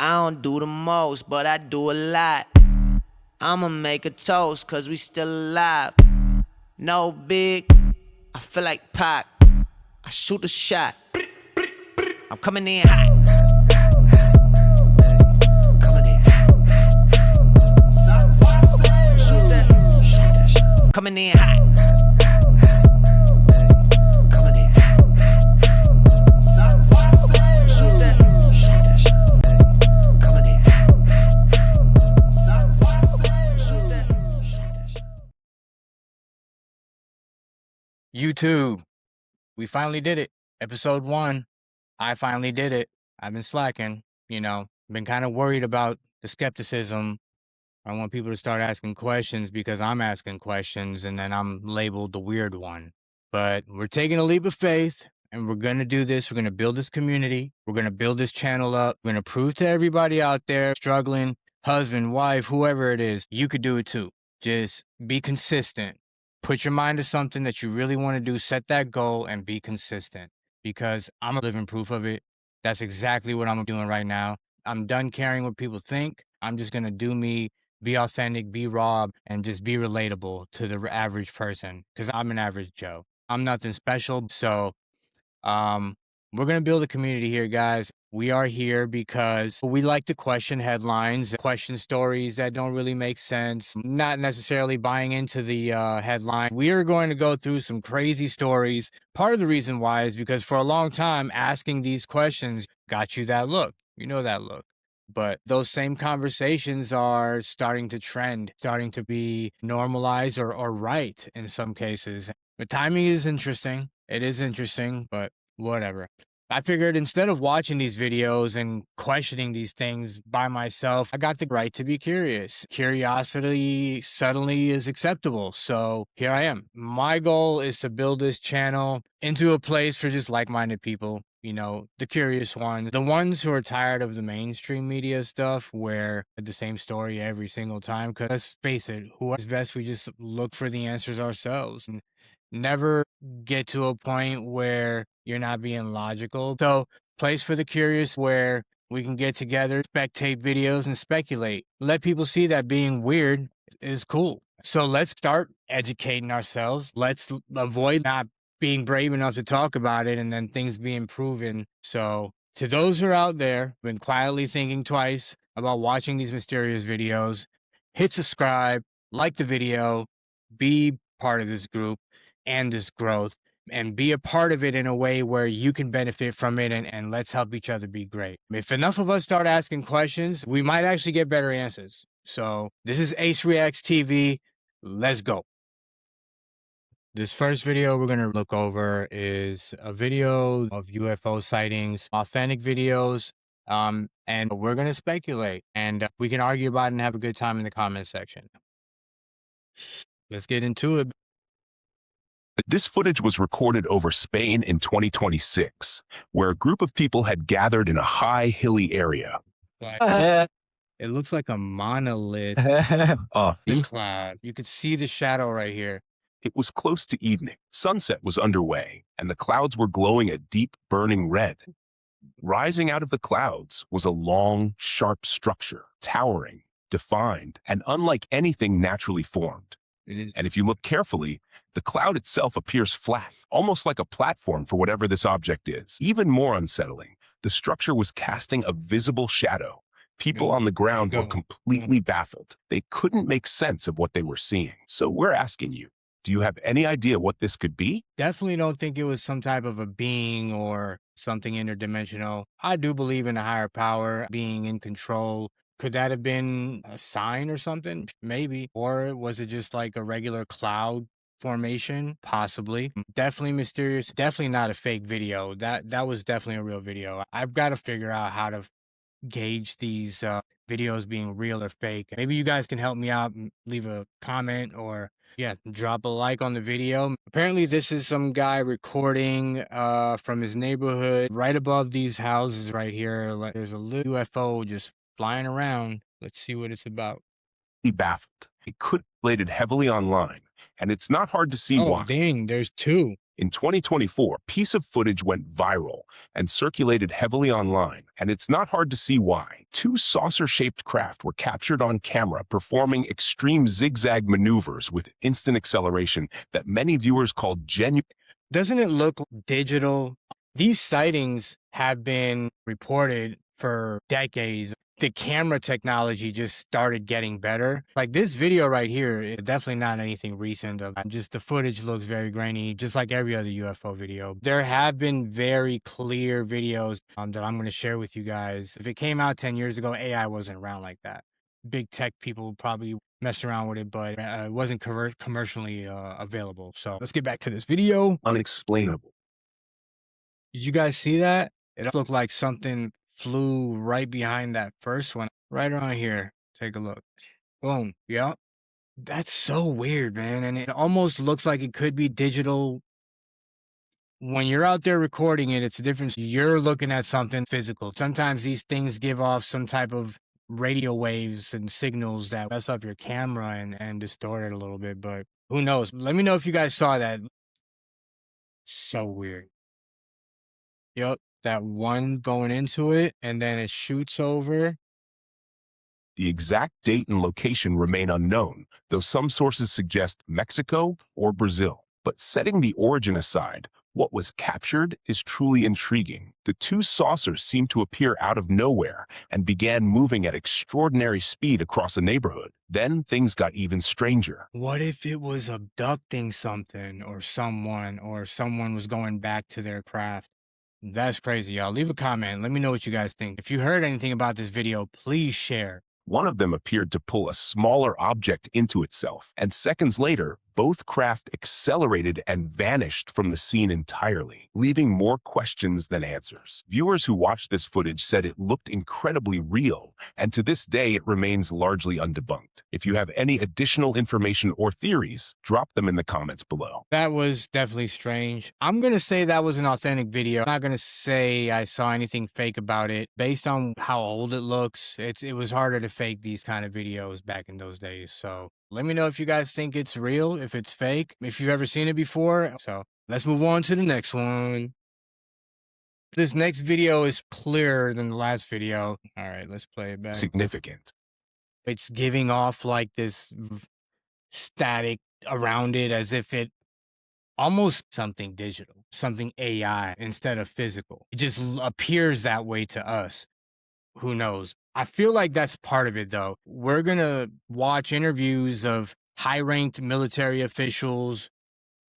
I don't do the most, but I do a lot. I'ma make a toast, cause we still alive. No big, I feel like Pac. I shoot a shot. I'm coming in hot. Coming in hot. YouTube, we finally did it. Episode 1, I finally did it. I've been slacking, been kind of worried about the skepticism. I want people to start asking questions because I'm asking questions and then I'm labeled the weird one. But we're taking a leap of faith and we're going to do this. We're going to build this community. We're going to build this channel up. We're going to prove to everybody out there struggling, husband, wife, whoever it is, you could do it too. Just be consistent. Put your mind to something that you really want to do. Set that goal and be consistent because I'm a living proof of it. That's exactly what I'm doing right now. I'm done caring what people think. I'm just going to do me, be authentic, be raw, and just be relatable to the average person because I'm an average Joe. I'm nothing special. So we're going to build a community here, guys. We are here because we like to question headlines, question stories that don't really make sense, not necessarily buying into the headline. We are going to go through some crazy stories. Part of the reason why is because for a long time, asking these questions got you that look. You know that look. But those same conversations are starting to trend, starting to be normalized or right in some cases. The timing is interesting. It is interesting, but whatever. I figured instead of watching these videos and questioning these things by myself, I got the right to be curious. Curiosity suddenly is acceptable. So here I am. My goal is to build this channel into a place for just like-minded people. The curious ones, the ones who are tired of the mainstream media stuff where the same story every single time. Because let's face it, who is best? We just look for the answers ourselves and never get to a point where you're not being logical. So, place for the curious where we can get together, spectate videos, and speculate. Let people see that being weird is cool. So let's start educating ourselves. Let's avoid not being brave enough to talk about it and then things being proven. So to those who are out there, been quietly thinking twice about watching these mysterious videos, hit subscribe, like the video, be part of this group and this growth, and be a part of it in a way where you can benefit from it, and let's help each other be great. If enough of us start asking questions, we might actually get better answers. So this is Ace Reacts TV. Let's go. This first video we're going to look over is a video of UFO sightings, authentic videos, and we're going to speculate, and we can argue about it and have a good time in the comment section. Let's get into it. This footage was recorded over Spain in 2026, where a group of people had gathered in a high, hilly area. It looks like a monolith cloud. You could see the shadow right here. It was close to evening. Sunset was underway, and the clouds were glowing a deep, burning red. Rising out of the clouds was a long, sharp structure, towering, defined, and unlike anything naturally formed. And if you look carefully, the cloud itself appears flat, almost like a platform for whatever this object is. Even more unsettling, the structure was casting a visible shadow. People on the ground were completely baffled. They couldn't make sense of what they were seeing. So we're asking you, do you have any idea what this could be? Definitely don't think it was some type of a being or something interdimensional. I do believe in a higher power, being in control. Could that have been a sign or something? Maybe. Or was it just like a regular cloud formation? Possibly. Definitely mysterious. Definitely not a fake video. That was definitely a real video. I've got to figure out how to gauge these videos being real or fake. Maybe you guys can help me out and leave a comment or drop a like on the video. Apparently this is some guy recording from his neighborhood right above these houses right here. Like, there's a little UFO just flying around. Let's see what it's about. Baffled. It could be related heavily online, and it's not hard to see why. Oh, dang, there's two. In 2024, a piece of footage went viral and circulated heavily online, and it's not hard to see why. Two saucer-shaped craft were captured on camera performing extreme zigzag maneuvers with instant acceleration that many viewers called genuine. Doesn't it look digital? These sightings have been reported for decades. The camera technology just started getting better. Like this video right here, it's definitely not anything recent. Just the footage looks very grainy, just like every other UFO video. There have been very clear videos that I'm going to share with you guys. If it came out 10 years ago, AI wasn't around like that. Big tech people probably messed around with it, but it wasn't commercially available. So let's get back to this video. Unexplainable. Did you guys see that? It looked like something flew right behind that first one, right around here. Take a look. Boom. Yep. That's so weird, man. And it almost looks like it could be digital. When you're out there recording it, it's a difference. You're looking at something physical. Sometimes these things give off some type of radio waves and signals that mess up your camera and distort it a little bit, but who knows? Let me know if you guys saw that. So weird. Yep, that one going into it, and then it shoots over. The exact date and location remain unknown, though some sources suggest Mexico or Brazil. But setting the origin aside, what was captured is truly intriguing. The two saucers seemed to appear out of nowhere and began moving at extraordinary speed across a neighborhood. Then things got even stranger. What if it was abducting something or someone was going back to their craft? That's crazy, y'all. Leave a comment. Let me know what you guys think. If you heard anything about this video, please share. One of them appeared to pull a smaller object into itself, and seconds later, both craft accelerated and vanished from the scene entirely, leaving more questions than answers. Viewers who watched this footage said it looked incredibly real, and to this day it remains largely undebunked. If you have any additional information or theories, drop them in the comments below. That was definitely strange. I'm going to say that was an authentic video. I'm not going to say I saw anything fake about it. Based on how old it looks, it was harder to fake these kind of videos back in those days. So let me know if you guys think it's real, if it's fake, if you've ever seen it before. So let's move on to the next one. This next video is clearer than the last video. All right, let's play it back. Significant. It's giving off like this static around it as if it almost something digital, something AI instead of physical. It just appears that way to us. Who knows? I feel like that's part of it, though. We're going to watch interviews of high-ranked military officials,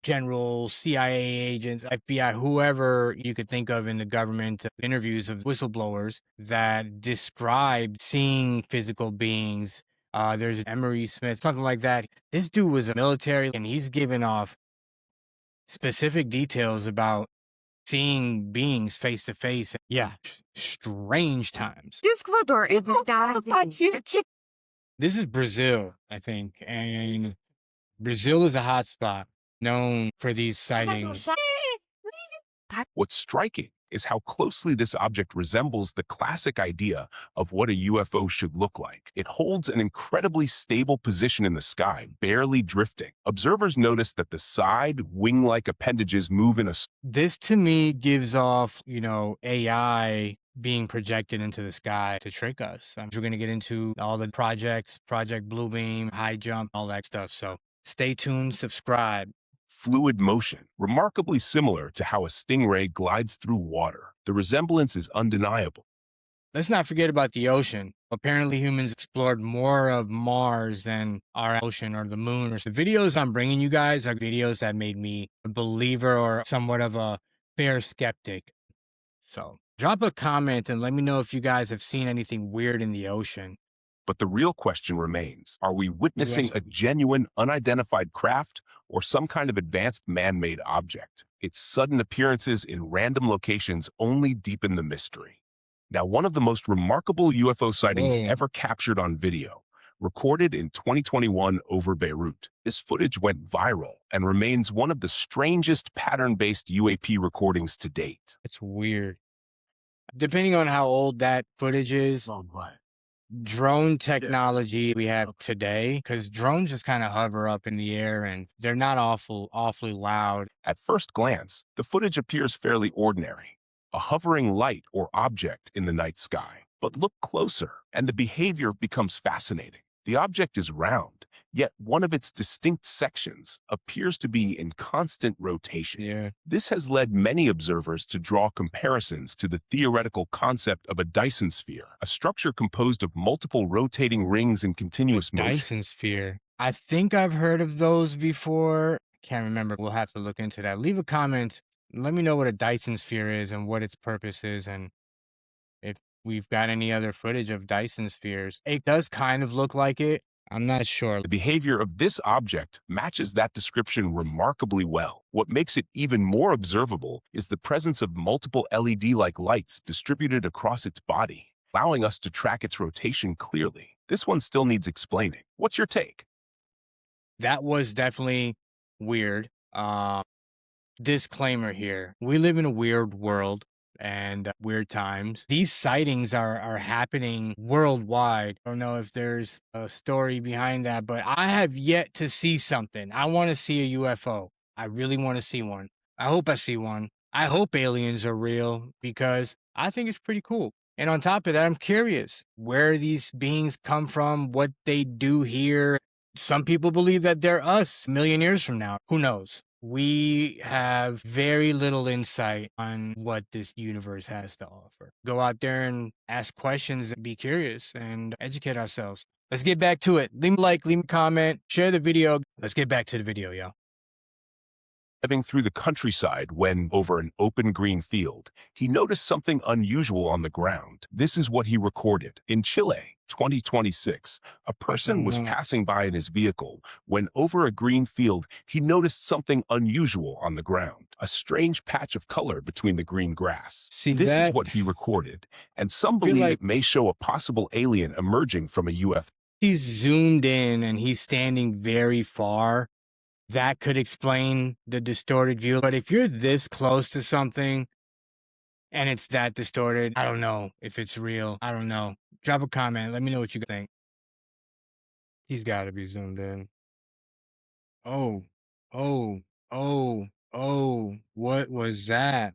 generals, CIA agents, FBI, whoever you could think of in the government, interviews of whistleblowers that describe seeing physical beings. There's Emery Smith, something like that. This dude was a military, and he's giving off specific details about seeing beings face to face. Yeah, strange times. This is Brazil, I think, and Brazil is a hot spot known for these sightings. What's striking is how closely this object resembles the classic idea of what a UFO should look like. It holds an incredibly stable position in the sky, barely drifting. Observers notice that the side, wing-like appendages move in a... This, to me, gives off, AI being projected into the sky to trick us. We're going to get into all the projects, Project Bluebeam, High Jump, all that stuff. So stay tuned, subscribe. Fluid motion, remarkably similar to how a stingray glides through water. The resemblance is undeniable. Let's not forget about the ocean. Apparently, humans explored more of Mars than our ocean or the moon. The videos I'm bringing you guys are videos that made me a believer or somewhat of a fair skeptic. So drop a comment and let me know if you guys have seen anything weird in the ocean. But the real question remains, are we witnessing a genuine, unidentified craft or some kind of advanced man-made object? Its sudden appearances in random locations only deepen the mystery. Now, one of the most remarkable UFO sightings ever captured on video, recorded in 2021 over Beirut. This footage went viral and remains one of the strangest pattern-based UAP recordings to date. It's weird. Depending on how old that footage is, drone technology we have today, because drones just kind of hover up in the air and they're not awfully loud. At first glance, the footage appears fairly ordinary, a hovering light or object in the night sky. But look closer, and the behavior becomes fascinating. The object is round, yet one of its distinct sections appears to be in constant rotation. Yeah. This has led many observers to draw comparisons to the theoretical concept of a Dyson sphere, a structure composed of multiple rotating rings in continuous motion. Dyson sphere. I think I've heard of those before. Can't remember. We'll have to look into that. Leave a comment. Let me know what a Dyson sphere is and what its purpose is, and if we've got any other footage of Dyson spheres. It does kind of look like it. I'm not sure. The behavior of this object matches that description remarkably well. What makes it even more observable is the presence of multiple LED-like lights distributed across its body, allowing us to track its rotation clearly. This one still needs explaining. What's your take? That was definitely weird. Disclaimer here. We live in a weird world and weird times. These sightings are happening worldwide. I don't know if there's a story behind that, but I have yet to see something. I want to see a UFO. I really want to see one. I hope I see one. I hope aliens are real because I think it's pretty cool. And on top of that, I'm curious where these beings come from, what they do here. Some people believe that they're us a million years from now. Who knows? We have very little insight on what this universe has to offer. Go out there and ask questions and be curious and educate ourselves. Let's get back to it. Leave a like, leave a comment, share the video. Let's get back to the video, y'all. Driving through the countryside when, over an open green field, he noticed something unusual on the ground. This is what he recorded. In Chile, 2026, a person was passing by in his vehicle when, over a green field, he noticed something unusual on the ground. A strange patch of color between the green grass. This is what he recorded, and some believe it may show a possible alien emerging from a UFO. He's zoomed in and he's standing very far. That could explain the distorted view. But if you're this close to something and it's that distorted, I don't know if it's real. I don't know. Drop a comment. Let me know what you think. He's got to be zoomed in. Oh, what was that?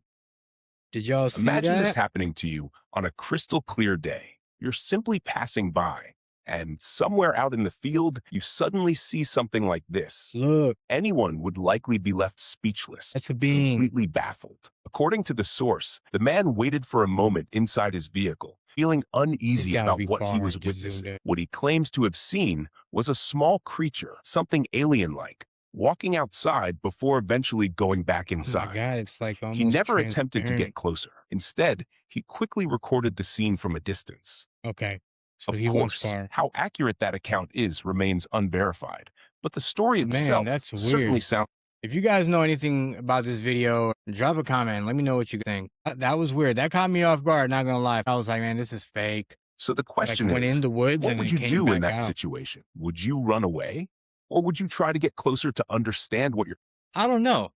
Did y'all see Imagine that? this happening to you on a crystal clear day. You're simply passing by, and somewhere out in the field, you suddenly see something like this. Look. Anyone would likely be left speechless, That's a being. completely baffled. According to the source, the man waited for a moment inside his vehicle, feeling uneasy about what he was witnessing. What he claims to have seen was a small creature, something alien-like, walking outside before eventually going back inside. Oh my God, it's like almost He never attempted to transparent. get closer. Instead, he quickly recorded the scene from a distance. Okay. So Of he went course, far. how accurate that account is remains unverified, but the story itself that's certainly weird. sounds. If you guys know anything about this video, drop a comment. Let me know what you think. That was weird. That caught me off guard, not gonna lie. I was like, man, this is fake. So the question Went is, in the woods what and would then you came do in back that out. situation? Would you run away? Or would you try to get closer to understand what you're... I don't know.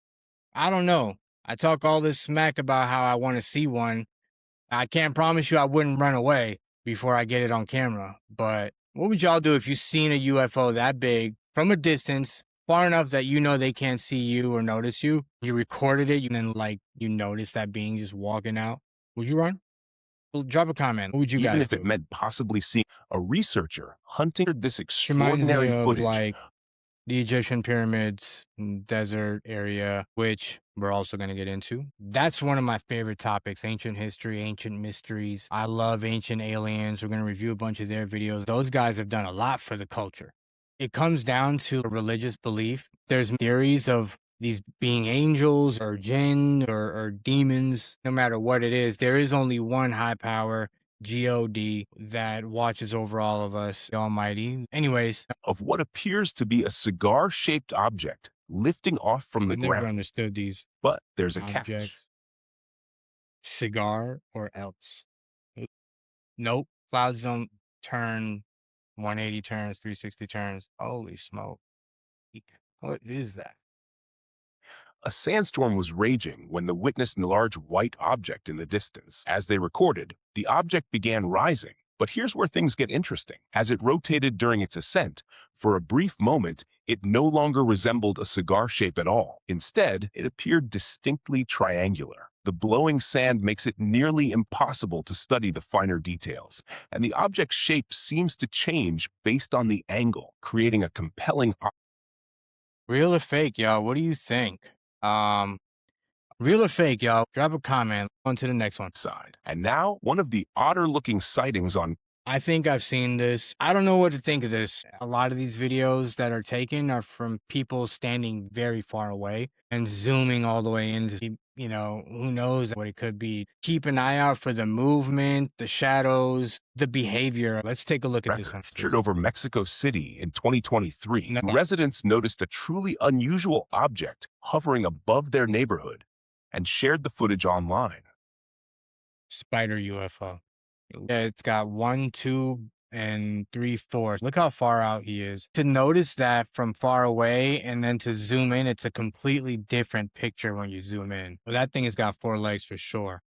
I talk all this smack about how I want to see one. I can't promise you I wouldn't run away before I get it on camera. But what would y'all do if you seen a UFO that big from a distance, far enough that you know they can't see you or notice you? You recorded it, and then like you notice that being just walking out. Would you run? Well, drop a comment. What would you Even guys if do? it meant possibly seeing a researcher hunting this Reminds me extraordinary of footage. like the Egyptian pyramids, desert area, which we're also going to get into. That's one of my favorite topics, ancient history, ancient mysteries. I love ancient aliens. We're going to review a bunch of their videos. Those guys have done a lot for the culture. It comes down to a religious belief. There's theories of these being angels or jinn or demons. No matter what it is, there is only one high power, God, that watches over all of us, the Almighty. Anyways, Of what appears to be a cigar-shaped object lifting off from the I never ground. understood these But there's a catch. objects. Cigar or else. Nope. Clouds don't turn 180 turns, 360 turns. Holy smoke. What is that? A sandstorm was raging when they witnessed a large white object in the distance. As they recorded, the object began rising, But here's where things get interesting. As it rotated during its ascent, for a brief moment, it no longer resembled a cigar shape at all. Instead, it appeared distinctly triangular. The blowing sand makes it nearly impossible to study the finer details, and the object's shape seems to change based on the angle, creating a compelling Real or fake, y'all? What do you think? Real or fake, y'all? Drop a comment. On to the next one. side. And now, one of the odder-looking sightings on I think I've seen this. I don't know what to think of this. A lot of these videos that are taken are from people standing very far away and zooming all the way into, you know, who knows what it could be. Keep an eye out for the movement, the shadows, the behavior. Let's take a look at this one. captured over Mexico City in 2023. No. Residents noticed a truly unusual object hovering above their neighborhood and shared the footage online. Spider UFO. Yeah, it's got 1, 2, and 3, 4. Look how far out he is. To notice that from far away and then to zoom in, it's a completely different picture when you zoom in. But that thing has got 4 legs for sure.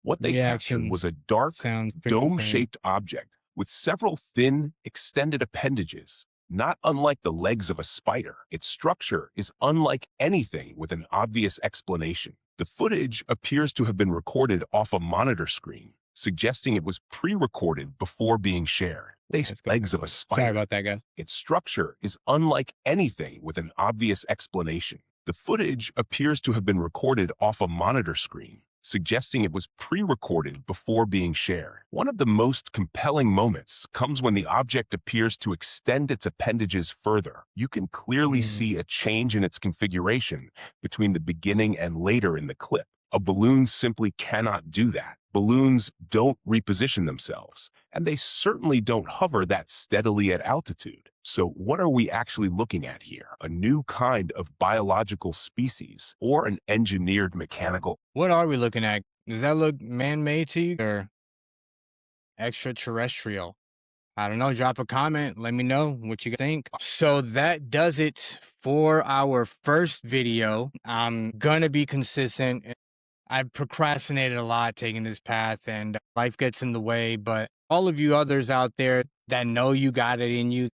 What they captured Reaction was a dark, sounds pretty faint. dome-shaped object with several thin, extended appendages, not unlike the legs of a spider. Its structure is unlike anything with an obvious explanation. The footage appears to have been recorded off a monitor screen, suggesting it was pre-recorded before being shared. The legs of a spider. Sorry about that, guys. Its structure is unlike anything with an obvious explanation. The footage appears to have been recorded off a monitor screen, suggesting it was pre-recorded before being shared. One of the most compelling moments comes when the object appears to extend its appendages further. You can clearly see a change in its configuration between the beginning and later in the clip. A balloon simply cannot do that. Balloons don't reposition themselves, and they certainly don't hover that steadily at altitude. So what are we actually looking at here? A new kind of biological species or an engineered mechanical? What are we looking at? Does that look man-made to you or extraterrestrial? I don't know. Drop a comment. Let me know what you think. So that does it for our first video. I'm gonna be consistent. I've procrastinated a lot taking this path and life gets in the way, but all of you others out there that know you got it in you,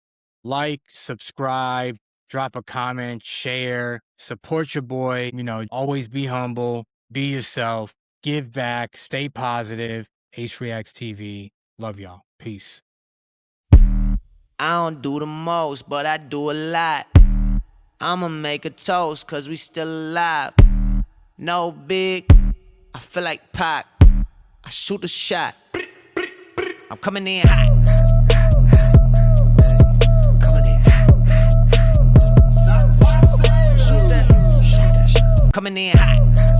like, subscribe, drop a comment, share, support your boy, you know, always be humble, be yourself, give back, stay positive. Ace Reacts TV. Love y'all. Peace. I don't do the most, but I do a lot. I'ma make a toast, cause we still alive. No big, I feel like Pac. I shoot a shot. I'm coming in hot. Coming in hot.